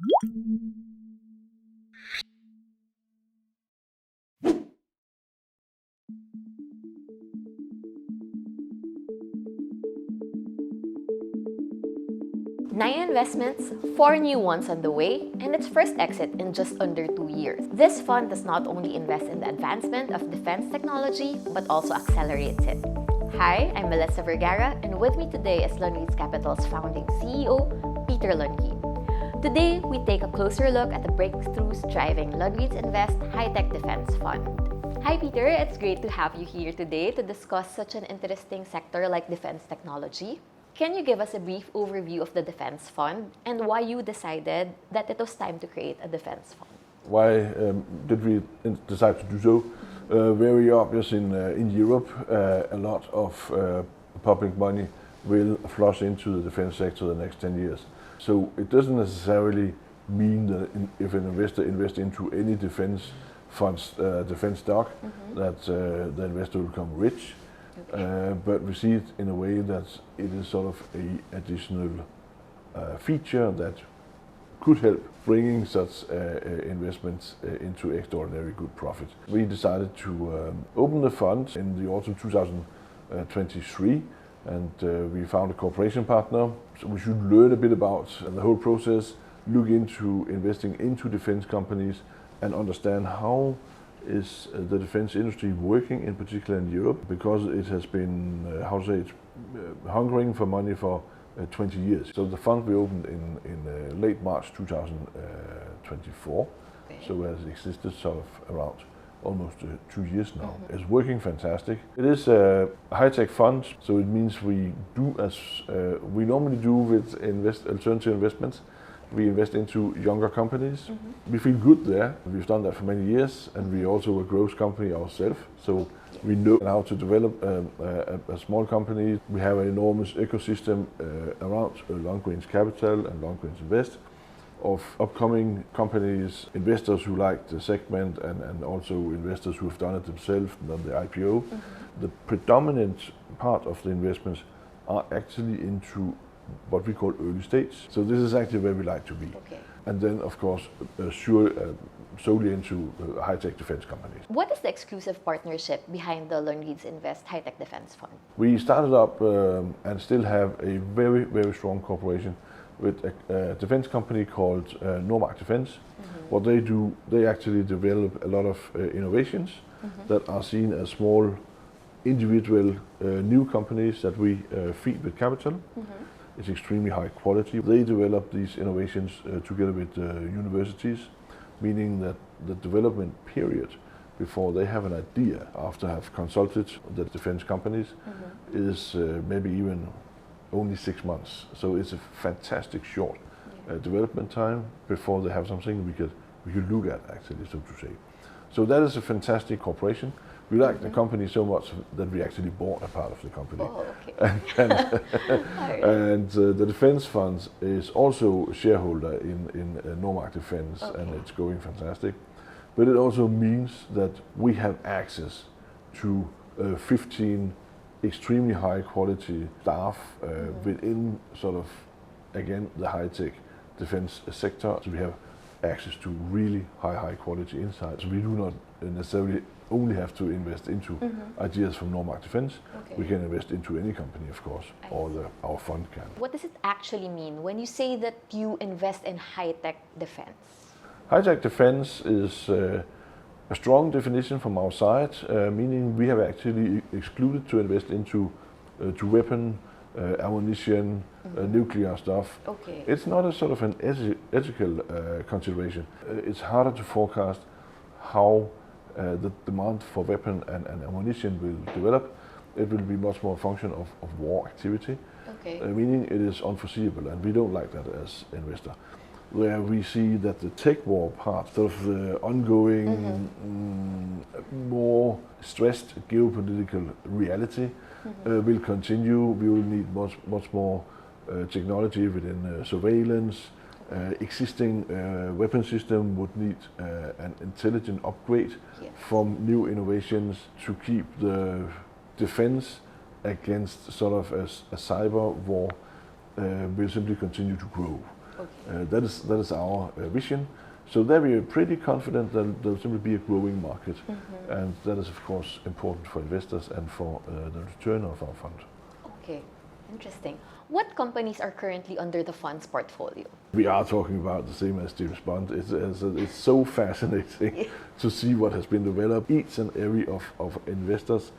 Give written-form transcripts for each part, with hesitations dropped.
9 investments, 4 new ones on the way, and its first exit in just under 2 years. This fund does not only invest in the advancement of defense technology, but also accelerates it. Hi, I'm Melissa Vergara, and with me today is Lundgreen Capital's founding CEO, Peter Lundgreen. Today, we take a closer look at the breakthroughs driving Lundgreen's Invest High-Tech Defense Fund. Hi Peter, it's great to have you here today to discuss such an interesting sector like defense technology. Can you give us a brief overview of the Defense Fund and why you decided that it was time to create a defense fund? Why did we decide to do so? Very obvious in Europe, a lot of public money will flush into the defense sector the next 10 years. So it doesn't necessarily mean that if an investor invests into any defense funds, defense stock, that the investor will become rich. Okay. But we see it in a way that it is sort of an additional feature that could help bringing such investments into extraordinary good profit. We decided to open the fund in the autumn 2023, and we found a cooperation partner. So we should learn a bit about the whole process, look into investing into defense companies, and understand how is the defense industry working, in particular in Europe, because it has been, hungering for money for 20 years. So the fund we opened in late March 2024, okay. So it has existed sort of around almost 2 years now. It's working fantastic. It is a high-tech fund, so it means we do as we normally do with alternative investments. We invest into younger companies. We feel good there. We've done that for many years, and we're also a growth company ourselves. So we know how to develop a small company. We have an enormous ecosystem around Lundgreen's Capital and Lundgreen's Invest of upcoming companies, investors who like the segment, and also investors who have done it themselves and done the IPO. The predominant part of the investments are actually into what we call early stage. So this is actually where we like to be. Okay. And then, of course, solely into high-tech defense companies. What is the exclusive partnership behind the Lundgreen's Invest High-Tech Defense Fund? We started up and still have a very, very strong cooperation with a defense company called Normark Defense. What they do, they actually develop a lot of innovations that are seen as small individual new companies that we feed with capital. It's extremely high quality. They develop these innovations together with universities, meaning that the development period before they have an idea, after have consulted the defense companies, is maybe even only 6 months. So it's a fantastic short development time before they have something we could look at, actually, so to say. So that is a fantastic cooperation. We like the company so much that we actually bought a part of the company. Oh, okay. and the defense fund is also a shareholder in Normark Defense, okay. And it's going fantastic. But it also means that we have access to 15 extremely high quality staff within sort of, again, the high-tech defense sector. So we have access to really high quality insights. We do not necessarily only have to invest into ideas from Normark Defense. Okay. We can invest into any company, of course, or our fund can. What does it actually mean when you say that you invest in high-tech defense? High-tech defense is a strong definition from our side, meaning we have actually excluded to invest into to weapon, ammunition, nuclear stuff. Okay. It's not a sort of an ethical consideration. It's harder to forecast how the demand for weapon and ammunition will develop. It will be much more a function of war activity, okay. Meaning it is unforeseeable, and we don't like that as investor. Where we see that the tech war part, sort of the ongoing, more stressed geopolitical reality will continue. We will need much more technology within surveillance. Existing weapon system would need an intelligent upgrade from new innovations to keep the defense against sort of a cyber war will simply continue to grow. That is our vision. So there we are pretty confident that there will simply be a growing market, and that is of course important for investors and for the return of our fund. Okay, interesting. What companies are currently under the fund's portfolio? We are talking about the same as James Bond. It's so fascinating to see what has been developed. Each and every of investors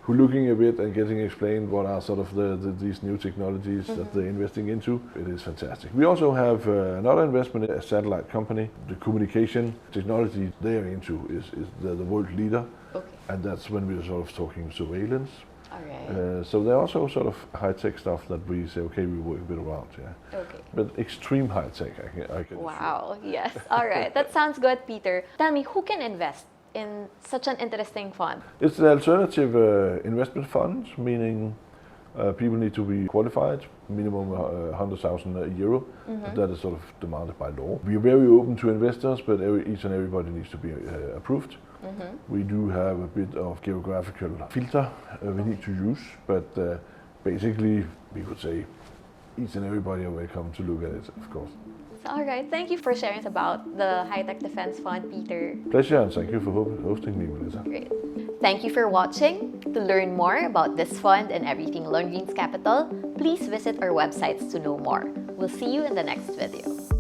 who are looking a bit and getting explained what are sort of these new technologies that they're investing into. It is fantastic. We also have another investment, a satellite company. The communication technology they are into is the world leader, and that's when we're sort of talking surveillance. All right. So there are also sort of high-tech stuff that we say, okay, we work a bit around, Okay. But extreme high-tech, I can Wow, yes. All right, that sounds good, Peter. Tell me, who can invest in such an interesting fund? It's an alternative investment fund, meaning people need to be qualified, minimum 100,000 euro. That is sort of demanded by law. We are very open to investors, but each and everybody needs to be approved. We do have a bit of geographical filter we need to use, but basically we could say each and everybody are welcome to look at it, of course. All right, thank you for sharing about the High-Tech Defense Fund, Peter. Pleasure, and thank you for hosting me, Melissa. Great. Thank you for watching. To learn more about this fund and everything Lundgreen's Capital, please visit our websites to know more. We'll see you in the next video.